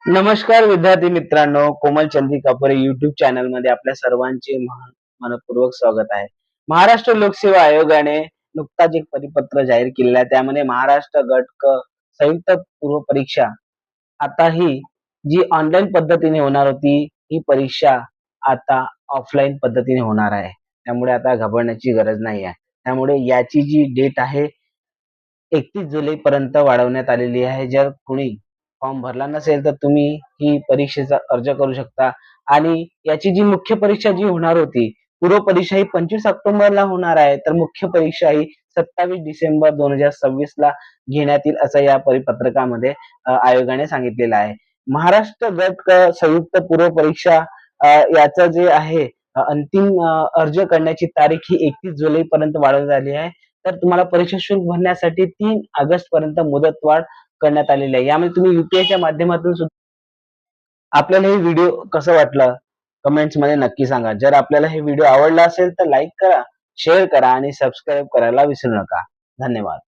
नमस्कार विद्यार्थी मित्रांनो, कोमल चंदी कापुरे युट्यूब चॅनल मध्ये आपल्या सर्वांचे मनपूर्वक स्वागत आहे. महाराष्ट्र लोकसेवा आयोगाने नुकताच एक परिपत्र जाहीर केलेलं आहे. त्यामध्ये महाराष्ट्र गट क संयुक्त पूर्व परीक्षा आता ही जी ऑनलाईन पद्धतीने होणार होती, ही परीक्षा आता ऑफलाईन पद्धतीने होणार आहे. त्यामुळे आता घाबरण्याची गरज नाही आहे. त्यामुळे याची जी डेट आहे 31 जुलैपर्यंत वाढवण्यात आलेली आहे. जर कुणी फॉर्म भरला नसेल तर तुम्ही ही परीक्षेचा अर्ज करू शकता आणि याची जी मुख्य परीक्षा जी होणार होती, पूर्व परीक्षा ही 25 ऑक्टोबरला होणार आहे, तर मुख्य परीक्षा ही 27 डिसेंबर 2026 ला घेण्यात येईल असं या परिपत्रकामध्ये आयोगाने सांगितलेलं आहे. महाराष्ट्र गट संयुक्त पूर्व परीक्षा याचं जे आहे अंतिम अर्ज करण्याची तारीख ही 31 जुलैपर्यंत वाढवण्यात आली आहे. तर तुम्हाला परीक्षा शुल्क भरण्यासाठी 3 ऑगस्ट पर्यंत मुदतवाढ करण्यात आलेली आहे. यामध्ये तुम्ही यूपीआयच्या माध्यमातून आपल्याला हे व्हिडिओ कसं वाटलं कमेंट्स मध्ये नक्की सांगा. जर आपल्याला हे व्हिडिओ आवडला असेल तर लाईक करा, शेअर करा आणि सबस्क्राईब करायला विसरू नका. धन्यवाद.